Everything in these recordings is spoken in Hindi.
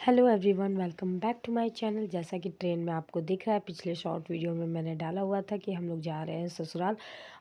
Hello everyone, welcome back to my channel. जैसा कि ट्रेन में आपको दिख रहा है, पिछले शॉर्ट वीडियो में मैंने डाला हुआ था कि हम लोग जा रहे हैं ससुराल।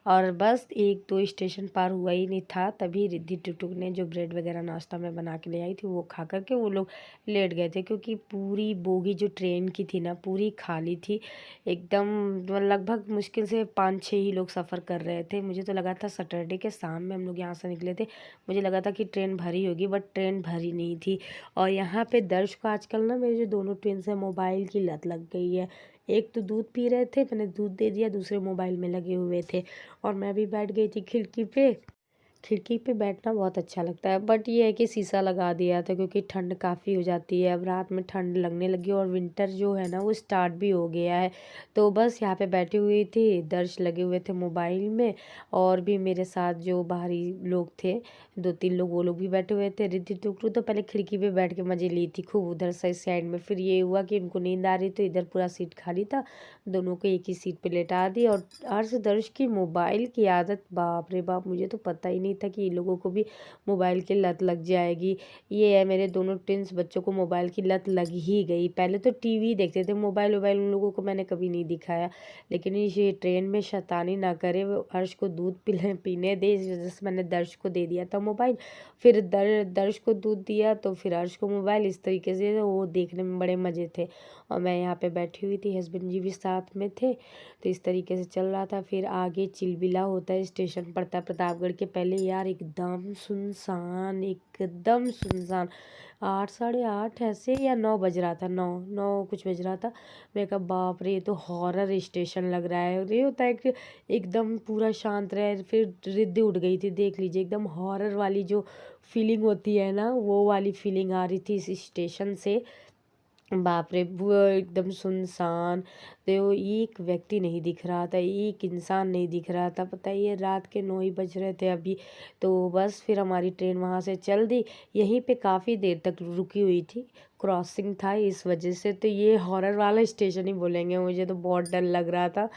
और बस एक दो स्टेशन पार हुआ ही नहीं था, तभी रिद्धि टुकटुक ने जो ब्रेड वगैरह नाश्ता में बना के ले आई थी वो खा करके वो लोग लेट गए थे, क्योंकि पूरी बोगी जो ट्रेन की थी ना पूरी खाली थी एकदम। लगभग मुश्किल से 5-6 ही लोग सफ़र कर रहे थे। मुझे तो लगा था सैटरडे के शाम में हम लोग यहाँ से निकले थे, मुझे लगा था कि ट्रेन भरी होगी, बट ट्रेन भरी नहीं थी। और यहाँ पे दर्श को आजकल ना मेरे जो दोनों ट्विंस हैं मोबाइल की लत लग गई है। एक तो दूध पी रहे थे, मैंने दूध दे दिया, दूसरे मोबाइल में लगे हुए थे। और मैं भी बैठ गई थी खिड़की पे। खिड़की पे बैठना बहुत अच्छा लगता है, बट ये है कि शीशा लगा दिया था क्योंकि ठंड काफ़ी हो जाती है। अब रात में ठंड लगने लगी और विंटर जो है ना वो स्टार्ट भी हो गया है। तो बस यहाँ पे बैठी हुई थी, दर्श लगे हुए थे मोबाइल में। और भी मेरे साथ जो बाहरी लोग थे 2-3 लोग, वो लोग भी बैठे हुए थे। रिद्धि टुकटुक तो पहले खिड़की पे बैठ के मज़े ली थी खूब उधर से साइड में। फिर ये हुआ कि उनको नींद आ रही तो इधर पूरा सीट खाली था, दोनों को एक ही सीट पे लेटा दी। और हर्ष दर्श की मोबाइल की आदत, बाप रे बाप, मुझे तो पता ही नहीं था कि इन लोगों को भी मोबाइल की लत लग जाएगी। ये है, मेरे दोनों ट्विंस बच्चों को मोबाइल की लत लग ही गई। पहले तो टीवी देखते थे, मोबाइल वोबाइल उन लोगों को मैंने कभी नहीं दिखाया। लेकिन ये ट्रेन में शैतानी ना करे, वो हर्ष को दूध पीने दे, इस वजह से मैंने दर्श को दे दिया था मोबाइल। फिर दर्श को दूध दिया तो फिर हर्ष को मोबाइल। इस तरीके से वो देखने में बड़े मज़े थे। और मैं यहाँ पे बैठी हुई थी, हस्बैंड जी भी साथ में थे, तो इस तरीके से चल रहा था। फिर आगे चिलबिला होता है, स्टेशन पड़ता है प्रतापगढ़ के पहले। यार एकदम सुनसान, एकदम सुनसान। 8, साढ़े 8 ऐसे या 9 बज रहा था, 9 कुछ बज रहा था। मैं कहा बाप रे, ये तो हॉरर स्टेशन लग रहा है। और ये होता है कि एकदम पूरा शांत रहे। फिर रिद्धि उठ गई थी, देख लीजिए एकदम हॉरर वाली जो फीलिंग होती है ना, वो वाली फीलिंग आ रही थी इस स्टेशन से। बाप रे, वो एकदम सुनसान। तो एक व्यक्ति नहीं दिख रहा था, एक इंसान नहीं दिख रहा था। पता ही है, रात के 9 ही बज रहे थे अभी। तो बस फिर हमारी ट्रेन वहाँ से चल दी। यहीं पे काफ़ी देर तक रुकी हुई थी, क्रॉसिंग था इस वजह से। तो ये हॉरर वाला स्टेशन ही बोलेंगे। मुझे तो बहुत डर लग रहा था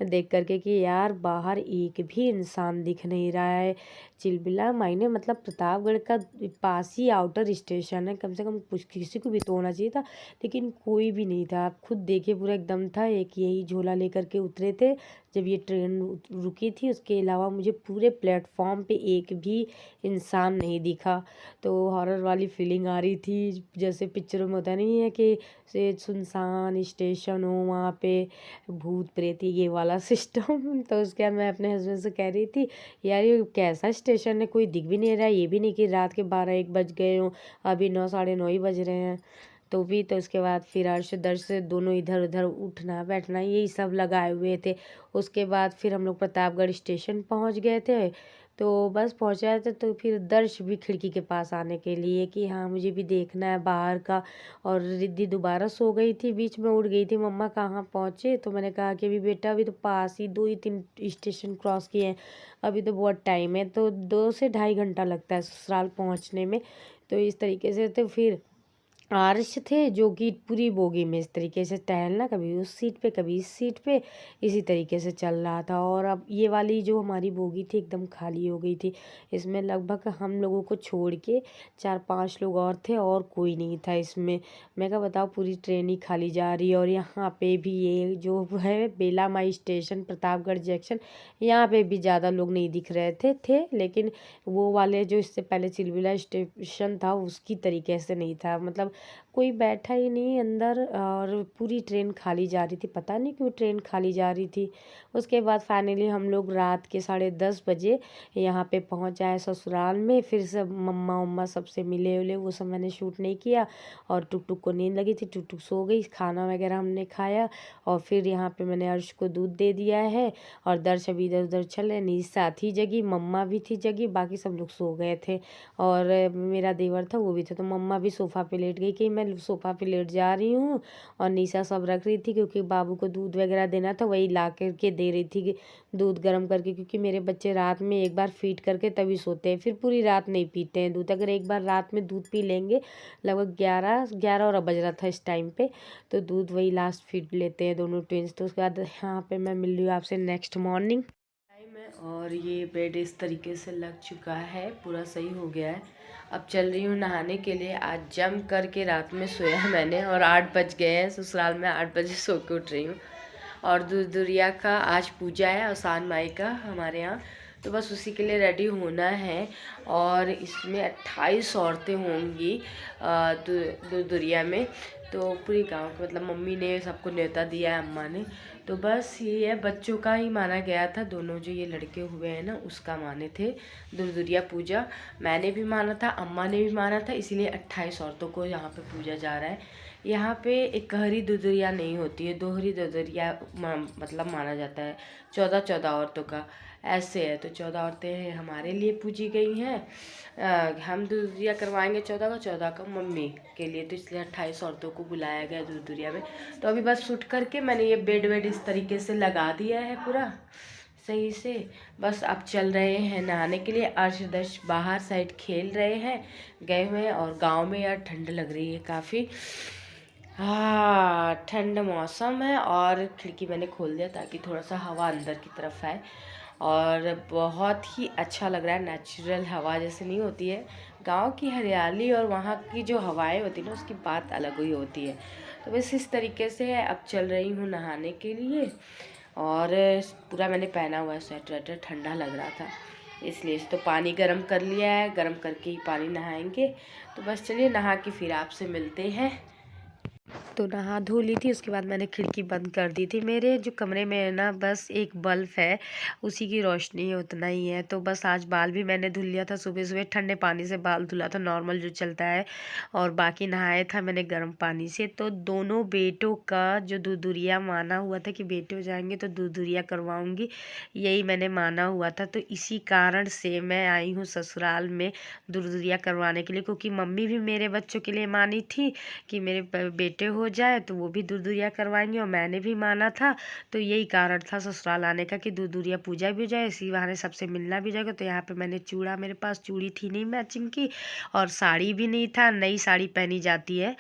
देख करके कि यार बाहर एक भी इंसान दिख नहीं रहा है। चिलबिला मायने मतलब प्रतापगढ़ का पास ही आउटर स्टेशन है, कम से कम कुछ किसी को भी तो होना चाहिए था। लेकिन कोई भी नहीं था। आप खुद देखिए, पूरा एकदम था। एक यही झोला लेकर के उतरे थे जब ये ट्रेन रुकी थी, उसके अलावा मुझे पूरे प्लेटफॉर्म पे एक भी इंसान नहीं दिखा। तो हॉरर वाली फीलिंग आ रही थी, जैसे पिक्चरों में होता नहीं है कि से सुनसान स्टेशन हो, वहाँ पे भूत प्रेत ये वाला सिस्टम। तो उसके बाद मैं अपने हस्बैंड से कह रही थी, यार ये कैसा स्टेशन है, कोई दिख भी नहीं रहा है। ये भी नहीं कि रात के 12-1 बज गए हों, अभी 9, साढ़े 9 ही बज रहे हैं। तो भी तो उसके बाद फिर अर्श दर्श दोनों इधर उधर उठना बैठना यही सब लगाए हुए थे। उसके बाद फिर हम लोग प्रतापगढ़ स्टेशन पहुंच गए थे। तो बस पहुंचाए थे तो फिर दर्श भी खिड़की के पास आने के लिए कि हाँ मुझे भी देखना है बाहर का। और रिद्धि दोबारा सो गई थी, बीच में उठ गई थी, मम्मा कहाँ पहुँचे। तो मैंने कहा कि अभी बेटा अभी तो पास ही 2 ही 3 स्टेशन क्रॉस किए हैं, अभी तो बहुत टाइम है। तो 2 से ढाई घंटा लगता है ससुराल पहुँचने में। तो इस तरीके से तो फिर आर्ष थे जो कि पूरी बोगी में इस तरीके से टहलना, कभी उस सीट पे कभी इस सीट पे, इसी तरीके से चल रहा था। और अब ये वाली जो हमारी बोगी थी एकदम खाली हो गई थी। इसमें लगभग हम लोगों को छोड़ के 4-5 लोग और थे, और कोई नहीं था इसमें। मैं क्या बताऊँ, पूरी ट्रेन ही खाली जा रही है। और यहाँ पे भी ये जो है बेला माई स्टेशन प्रतापगढ़ जंक्शन, यहाँ पे भी ज़्यादा लोग नहीं दिख रहे थे। लेकिन वो वाले जो इससे पहले चिलबिला स्टेशन था उसकी तरीके से नहीं था, मतलब कोई बैठा ही नहीं अंदर। और पूरी ट्रेन खाली जा रही थी, पता नहीं क्यों ट्रेन खाली जा रही थी। उसके बाद फाइनली हम लोग रात के 10:30 बजे यहाँ पे पहुँच जाए ससुराल में। फिर सब मम्मा उम्मा सबसे मिले उले, वो सब मैंने शूट नहीं किया। और टुक को नींद लगी थी, टुक सो गई, खाना वगैरह हमने खाया। और फिर यहाँ पे मैंने अर्श को दूध दे दिया है। और दर्श अभी इधर उधर चले, नींद साथ ही जगी, मम्मा भी थी जगी, बाकी सब लोग सो गए थे। और मेरा देवर था वो भी था। तो मम्मा भी सोफ़ा पे लेट गई कि मैं सोफ़ा पे लेट जा रही हूँ। और निशा सब रख रही थी क्योंकि बाबू को दूध वगैरह देना था, वही ला करके दे रही थी कि दूध गर्म करके, क्योंकि मेरे बच्चे रात में एक बार फीड करके तभी सोते हैं, फिर पूरी रात नहीं पीते हैं दूध। अगर एक बार रात में दूध पी लेंगे, लगभग 11 और बज रहा था इस टाइम पे, तो दूध वही लास्ट फीड लेते हैं दोनों ट्विंस। तो उसके बाद यहाँ पे मैं मिल रही हूँ आपसे नेक्स्ट मॉर्निंग टाइम है। और ये बेड इस तरीके से लग चुका है, पूरा सही हो गया है। अब चल रही हूँ नहाने के लिए। आज जम करके रात में सोया मैंने और 8 बज गए हैं। ससुराल में 8 बजे सो के उठ रही हूँ। और दुरिया का आज पूजा है, आसान माई का हमारे यहाँ, तो बस उसी के लिए रेडी होना है। और इसमें 28 औरतें होंगी दुरिया में। तो पूरी गांव के मतलब मम्मी ने सबको न्योता दिया है, अम्मा ने। तो बस ये है, बच्चों का ही माना गया था, दोनों जो ये लड़के हुए हैं ना उसका माने थे दुरिया पूजा। मैंने भी माना था, अम्मा ने भी माना था, इसीलिए 28 औरतों को यहाँ पे पूजा जा रहा है। यहाँ पे इकहरी दुरिया नहीं होती है, दोहरी दुरिया मतलब माना जाता है 14-14 औरतों का, ऐसे है। तो 14 औरतें हमारे लिए पूजी गई हैं। हम दुरिया करवाएंगे 14 का, 14 का मम्मी के लिए, तो इसलिए 28 औरतों को बुलाया गया दुरिया में। तो अभी बस शूट करके मैंने ये बेड वेड इस तरीके से लगा दिया है पूरा सही से। बस अब चल रहे हैं नहाने के लिए। अर्शदर्श बाहर साइड खेल रहे हैं, गए हुए हैं। और गांव में यार ठंड लग रही है काफ़ी। हाँ, ठंड मौसम है और खिड़की मैंने खोल दिया ताकि थोड़ा सा हवा अंदर की तरफ आए। और बहुत ही अच्छा लग रहा है, नेचुरल हवा जैसे नहीं होती है, गांव की हरियाली और वहाँ की जो हवाएं होती है ना उसकी बात अलग ही होती है। तो बस इस तरीके से अब चल रही हूँ नहाने के लिए। और पूरा मैंने पहना हुआ है स्वेटर वेटर, ठंडा लग रहा था इसलिए। तो पानी गर्म कर लिया है, गर्म करके ही पानी नहाएंगे। तो बस चलिए नहा के फिर आपसे मिलते हैं। तो नहा धो ली थी, उसके बाद मैंने खिड़की बंद कर दी थी। मेरे जो कमरे में है ना बस एक बल्ब है, उसी की रोशनी है, उतना ही है। तो बस आज बाल भी मैंने धुल लिया था, सुबह सुबह ठंडे पानी से बाल धुला था, नॉर्मल जो चलता है। और बाकी नहाया था मैंने गर्म पानी से। तो दोनों बेटों का जो दुरिया माना हुआ था कि बेटे हो जाएंगे तो दुरिया करवाऊँगी, यही मैंने माना हुआ था। तो इसी कारण से मैं आई हूँ ससुराल में दुरिया करवाने के लिए, क्योंकि मम्मी भी मेरे बच्चों के लिए मानी थी कि मेरे बेटे हो जाए तो वो भी दुरिया करवाएंगे, और मैंने भी माना था। तो यही कारण था ससुराल आने का कि दुरिया पूजा भी हो जाए, इसी बहाने सबसे मिलना भी जाएगा। तो यहाँ पे मैंने चूड़ा, मेरे पास चूड़ी थी नहीं मैचिंग की, और साड़ी भी नहीं था, नई साड़ी पहनी जाती है।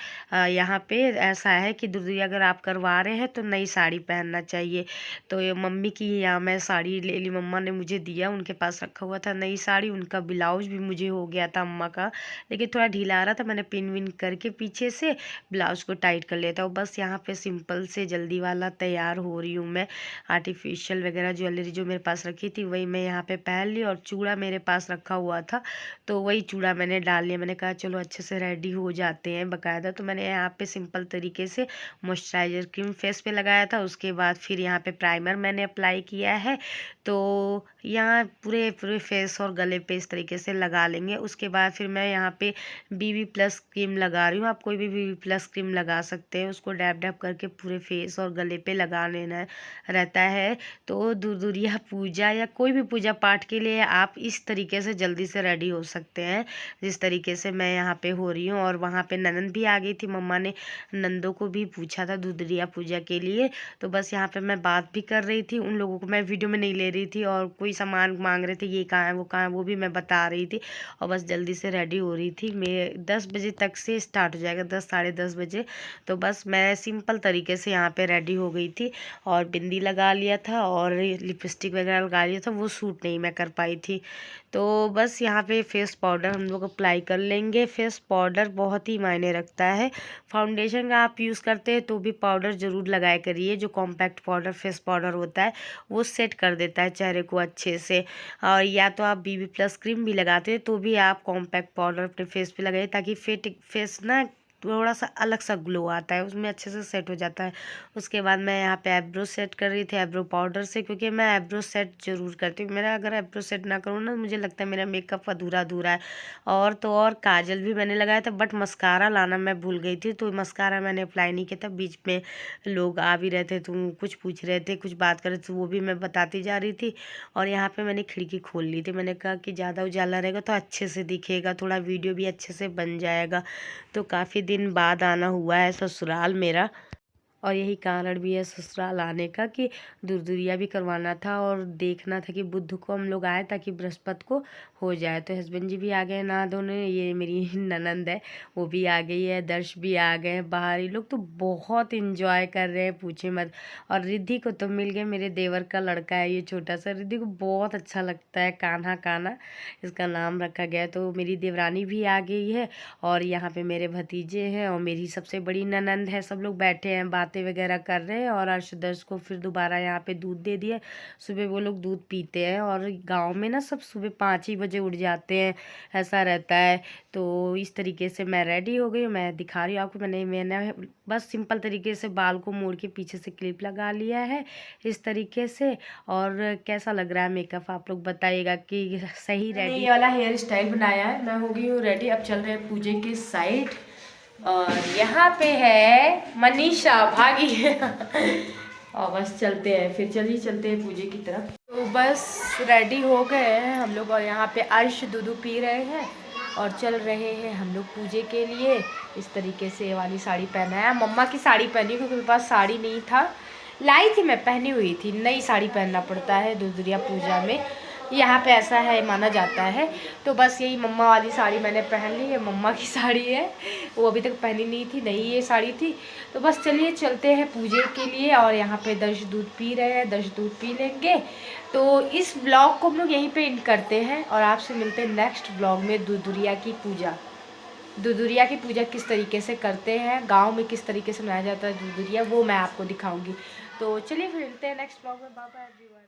यहाँ पे ऐसा है कि दुरिया अगर आप करवा रहे हैं तो नई साड़ी पहनना चाहिए। तो ये मम्मी की यहाँ मैं साड़ी ले ली, मम्मा ने मुझे दिया, उनके पास रखा हुआ था नई साड़ी। उनका ब्लाउज भी मुझे हो गया था अम्मा का, लेकिन थोड़ा ढीला आ रहा था, मैंने पिन विन करके पीछे से ब्लाउज को टाइट कर लेता हूँ। बस यहाँ पे सिंपल से जल्दी वाला तैयार हो रही हूँ मैं। आर्टिफिशियल वगैरह ज्वेलरी जो मेरे पास रखी थी वही मैं यहाँ पे पहन ली, और चूड़ा मेरे पास रखा हुआ था तो वही चूड़ा मैंने डाल लिया। मैंने कहा चलो अच्छे से रेडी हो जाते हैं बाकायदा। तो मैंने यहाँ पे सिंपल तरीके से मॉइस्चराइजर क्रीम फेस पे लगाया था, उसके बाद फिर यहाँ पे प्राइमर मैंने अप्लाई किया है। तो यहाँ पूरे पूरे फेस और गले पे इस तरीके से लगा लेंगे। उसके बाद फिर मैं यहाँ पे BB प्लस क्रीम लगा रही हूँ। आप कोई भी BB प्लस क्रीम लगा सकते हैं, उसको डैब डैब करके पूरे फेस और गले पे लगा लेना रहता है। तो दुरिया पूजा या कोई भी पूजा पाठ के लिए आप इस तरीके से जल्दी से रेडी हो सकते हैं, जिस तरीके से मैं यहाँ पे हो रही हूँ। और वहाँ पे ननद भी आ गई थी, मम्मा ने नंदों को भी पूछा था दुरिया पूजा के लिए। तो बस यहाँ पे मैं बात भी कर रही थी, उन लोगों को मैं वीडियो में नहीं ले रही थी, और कोई सामान मांग रहे थे, ये कहाँ है वो कहाँ है, वो भी मैं बता रही थी। और बस जल्दी से रेडी हो रही थी। मैं 10 बजे तक से स्टार्ट हो जाएगा, 10 साढ़े 10 बजे। तो बस मैं सिंपल तरीके से यहाँ पे रेडी हो गई थी, और बिंदी लगा लिया था और लिपस्टिक वगैरह लगा लिया था, वो सूट नहीं मैं कर पाई थी। तो बस यहाँ पे फेस पाउडर हम लोग अप्लाई कर लेंगे। फेस पाउडर बहुत ही मायने रखता है। फाउंडेशन का आप यूज़ करते हैं तो भी पाउडर ज़रूर लगाया करिए। जो कॉम्पैक्ट पाउडर फेस पाउडर होता है वो सेट कर देता है चेहरे को अच्छे से। और या तो आप BB प्लस क्रीम भी लगाते हैं तो भी आप कॉम्पैक्ट पाउडर अपने फेस पे लगाइए, ताकि फेस ना थोड़ा सा अलग सा ग्लो आता है, उसमें अच्छे से सेट हो जाता है। उसके बाद मैं यहाँ पे आईब्रो सेट कर रही थी आईब्रो पाउडर से, क्योंकि मैं आईब्रो सेट जरूर करती हूँ। मेरा अगर आईब्रो सेट ना करूँ ना, मुझे लगता है मेरा मेकअप अधूरा अधूरा है। और तो और काजल भी मैंने लगाया था, बट मस्कारा लाना मैं भूल गई थी, तो मस्कारा मैंने अप्लाई नहीं किया था। बीच में लोग आ भी रहे थे, तुम कुछ पूछ रहे थे, कुछ बात कर रहे थे, वो भी मैं बताती जा रही थी। और यहाँ पे मैंने खिड़की खोल ली थी, मैंने कहा कि ज़्यादा उजाला रहेगा तो अच्छे से दिखेगा, थोड़ा वीडियो भी अच्छे से बन जाएगा। तो काफ़ी दिन बाद आना हुआ है ससुराल मेरा। और यही कारण भी है ससुराल आने का कि दूर-दूरिया भी करवाना था और देखना था कि बुध को हम लोग आए ताकि बृहस्पति को हो जाए। तो हस्बैंड जी भी आ गए नहा धोने, ये मेरी ननंद है वो भी आ गई है, दर्श भी आ गए हैं बाहर। ये लोग तो बहुत इंजॉय कर रहे हैं, पूछे मत। और रिद्धि को तो मिल गए, मेरे देवर का लड़का है ये छोटा सा। रिद्धि को बहुत अच्छा लगता है, कान्हा कान्हा इसका नाम रखा गया है। तो मेरी देवरानी भी आ गई है और यहाँ पे मेरे भतीजे हैं और मेरी सबसे बड़ी ननंद है। सब लोग बैठे हैं, बातें वगैरह कर रहे हैं। और अर्शदर्श को फिर दोबारा यहाँ पे दूध दे दिया। सुबह वो लोग दूध पीते हैं और गांव में ना सब सुबह 5 ही बजे उठ जाते हैं, ऐसा रहता है। तो इस तरीके से मैं रेडी हो गई हूँ, मैं दिखा रही हूँ आपको। मैंने बस सिंपल तरीके से बाल को मोड़ के पीछे से क्लिप लगा लिया है इस तरीके से। और कैसा लग रहा है मेकअप आप लोग बताइएगा कि सही रेडी। ये वाला हेयर स्टाइल बनाया है, मैं हो गई हूँ रेडी। अब चल रहे हैं पूजे के साइड और यहाँ पे है मनीषा भागी और बस चलते हैं फिर, चलिए चलते हैं पूजे की तरफ। तो बस रेडी हो गए हैं हम लोग और यहाँ पे अर्श दूध पी रहे हैं और चल रहे हैं हम लोग पूजे के लिए। इस तरीके से वाली साड़ी पहना है, मम्मा की साड़ी पहनी क्योंकि मेरे पास साड़ी नहीं था, लाई थी मैं, पहनी हुई थी। नई साड़ी पहनना पड़ता है दूसरिया पूजा में, यहाँ पे ऐसा है माना जाता है। तो बस यही मम्मा वाली साड़ी मैंने पहन ली है, मम्मा की साड़ी है, वो अभी तक पहनी नहीं थी, नई ये साड़ी थी। तो बस चलिए चलते हैं पूजे के लिए। और यहाँ पे दर्श दूध पी रहे हैं, दर्श दूध पी लेंगे। तो इस ब्लॉग को हम लोग यहीं पे एंड करते हैं और आपसे मिलते हैं नेक्स्ट ब्लॉग में। दूधुरिया की पूजा, दूधुरिया की पूजा किस तरीके से करते हैं, गाँव में किस तरीके से मनाया जाता है दूधुरिया, वो मैं आपको दिखाऊँगी। तो चलिए फिर मिलते हैं नेक्स्ट ब्लॉग में। Bye bye everyone.